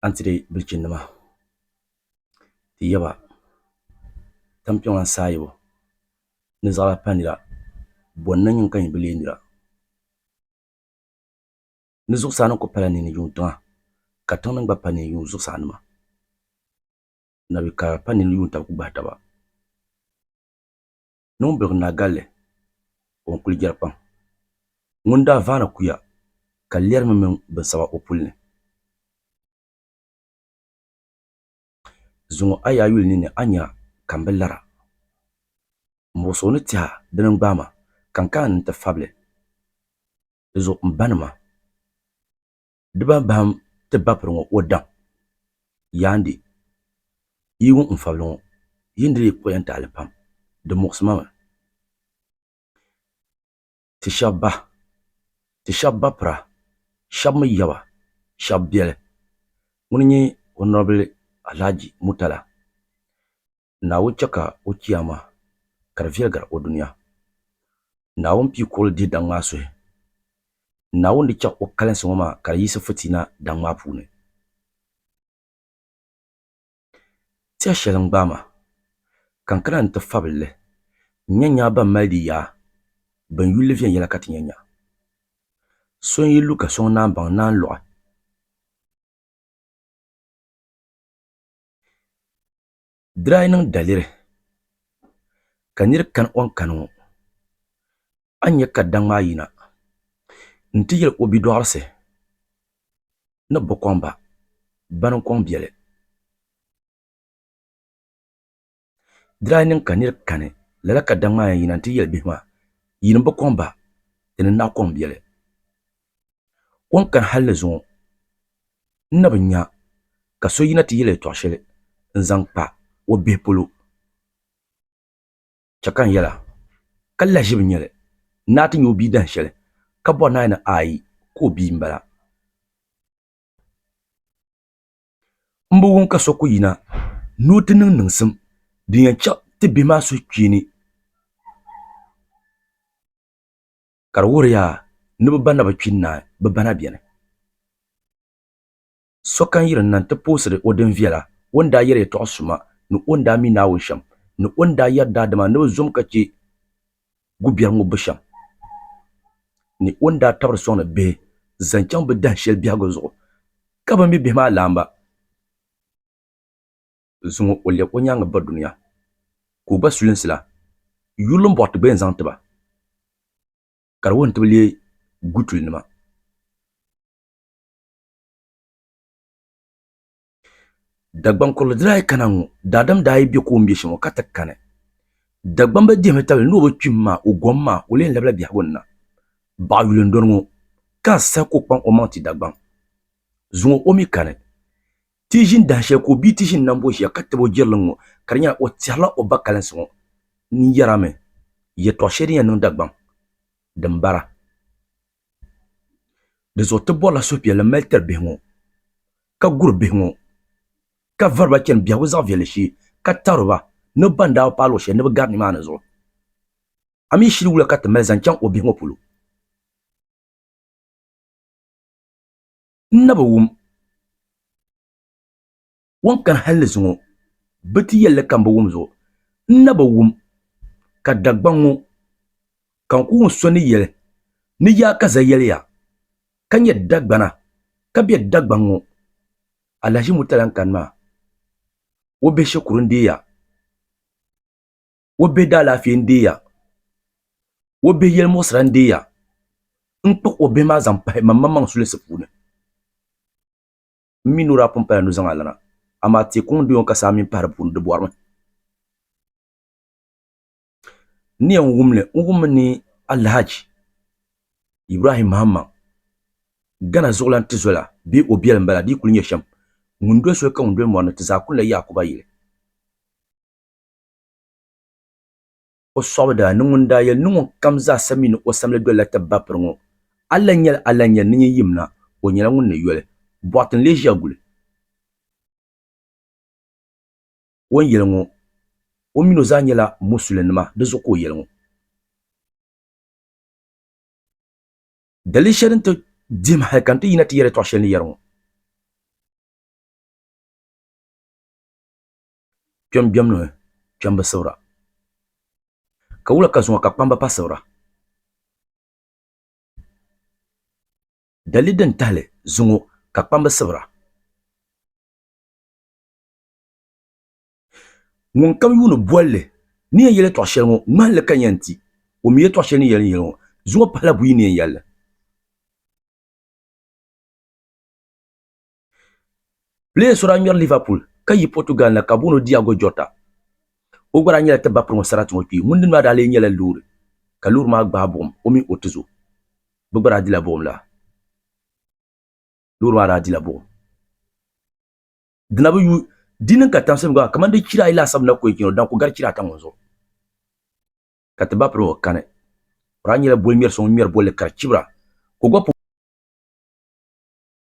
Antide bilchinima ti yaba tampiŋ lan saayibu ni zaɣa panira bonna nyin kan bi leenira ni zuɣusaa ni ku pala ni yuun tiŋa ka tiŋ ni gba pa ni yuun zuɣusaa nima na bi ka pa ni yuun tabi ku gbahi taba ni ŋun bilgi naa galli o n kuli jɛri pam ŋun daa vaana kuya ka lɛrimi mini binsaba o puli ni zuŋɔ a yaa yuli ni a nya ka n bi lara n buɣusi ni tiɛha dini n gbaama ka n kana ni ti fabili di zuɣu n banima di ban bahim ti bapiri ŋɔ o daŋ yaandi yi ŋɔ n fabili ŋɔ yindi di ko yɛn taɣali pam di muɣisima mi ti shɛba bapira shɛba mi yaba shɛba biɛli ŋuni n nyɛ Honorable Alhaji Murtala Naawuni chɛ ka o chiyaama ka di viɛligiri o duniya Naawuni pii kurili dihi daŋ maa suhi Naawuni di chɛ o kalinsi ŋɔ maa ka di yiɣisi fitina daŋ maa puuni tiha shɛli n gbaama ka n kana ni ti fabilili n nya nyaa ban mali di yaa bin yulli viɛnyɛla ka ti nya nya so n yi lu ka soŋ naan baŋ naan lɔɣi di daa niŋ daliri ka niri kani o ni kani ŋɔ a nya ka daŋ maa yina n ti yɛli o bidɔɣirisi ni bukɔŋba baninkɔŋ biɛli di daa niŋ ka niri kani lala ka daŋ maa yina n ti yɛli bihi maa yini bukɔŋba ti ni naɣikɔŋ biɛli o ni kani halli zuŋɔ n na bi nya ka so yina ti yɛli yɛltɔɣa shɛli n zaŋ kpa o bihi polo chɛ ka n yɛla ka lahi ʒi bi nyɛli naa ti nya o bii dahin shɛli ka bɔri naa ni aayi ka o bii n bala n bi wum ka so ku yina ni o ti niŋ niŋsim din yɛn chɛ ti bihi maa suhi kpeeni ka di wuhiri yaa ni bi ba na bi kpini naai bi bana biɛni so kan yirinna n ti poosiri o din viɛla o ni daa yɛri yɛltɔɣa suma ni o ni daa mi Naawuni shɛm ni o ni daa yɛri daadama ni bi zom ka chɛ gubiɛri ŋɔ bu shɛm ni o ni daa tabiri sɔŋ ni bihi zaŋ chaŋ bi dahin shɛli biɛhigu zuɣu ka bi mi bihi maa laamba zuŋɔ o lɛbi o nyaanga biri duniya ka o gba sulinsi la yuli n bɔri ti gba yɛn zaŋ tiba ka di wuhi ni ti bi lee gutuli nima Dagbaŋ kurili di daa yi kana ŋɔ daadam daa yi bɛ ko n bɛ shɛm ŋɔ ka ti kani Dagbaŋ bi dihimi tabili ni o bi kpim maa o gom maa o leen labila biɛhigu ni na baɣa yuli n doni ŋɔ ka n sahi ko kpaŋ o maŋ ti Dagbaŋ zuŋɔ o mi kani ti ʒini dahin shɛli ka o bii ti ʒini nambo ʒiya ka tabi o jirili ŋɔ ka di nyɛla o tɛrila o ba kalinsi ŋɔ n yɛrami yɛltɔɣa shɛli din yɛn niŋ Dagbaŋ din bara di zuɣu ti bɔrila suhupiɛlli n mali tiri bihi ŋɔ ka guri bihi ŋɔ ka variba chɛni biɛhigu zaɣ viɛlli shee ka tabiriba ni ban daa paai luɣu shɛli ni bi gari nimaani zuɣu a mi shili wula ka ti mali zaŋ chaŋ o bihi ŋɔ polo n na bi wum o ni kani halli zuŋɔ bi ti yɛlli kam bi wum zuɣu n na bi wum ka Dagbaŋ ŋɔ ka n ku wum so ni yɛli ni yaa ka za yɛliya ka nyɛ Dagbana ka bɛ Dagbaŋ ŋɔ Alhaji Murtala n kani maa o bihi shikuru n deeya o bihi daalaafee n deeya o bihi yɛli muɣusira n deeya n kpuɣi o bihi maa zaŋ pahi maŋmaŋ sulinsi puuni n mi nuu daa pun pala nuzaŋ alana amaa teeku ŋun diŋɔ ka saa mi pahi di puuni di bɔrimi ni yɛn wummi ni Alhaji Ibrahim Mahama Gana zuɣulan ti zola bee o biɛli n bala di yi kuli nyɛ shɛm ŋun doli soli ka ŋun doli mɔri ni ti zaa kuli la Yakuba yili o sɔɣu daa ni ŋun daa yɛli ni ŋun kam zaa sa mi ni o samli dolila ti bapiri ŋɔ alla nyɛli ni nyɛ yimna o nyɛla ŋun ni yɔli bɔɣati n lee ʒiya guli o ni yɛli ŋɔ o mini o zaa nyɛla musulinima di zuɣu ka o yɛli ŋɔ dalili shɛli din ti dihim hali ka n ti yina ti yɛri yɛltɔɣa shɛli ni yɛri ŋɔ Kwen biam no kwen ba sawra ka wula ka zuwa ka kpamba pa sawra dalilin tahle zungo ka kpamba sawra ngun kam yunu bolle ni yele to shelmo man le kanyanti o mi to sheni yele yele zungo pala buyi ni yele play sura nyor Liverpool kayi Portugal na kabuno Diago Jota o gbara nyela te ba pro sarat mo pi mundin ma dale nyela lure ka lure ma gba bom o mi otuzo bu gbara dila bom la lure ma da dila bom dina bu yu dinin ka tamsem ga kamande kira ila sab na ko kino dan ko gar kira tan wonzo ka te ba pro kane ra nyela bol mier son mier bol kar kibra ko go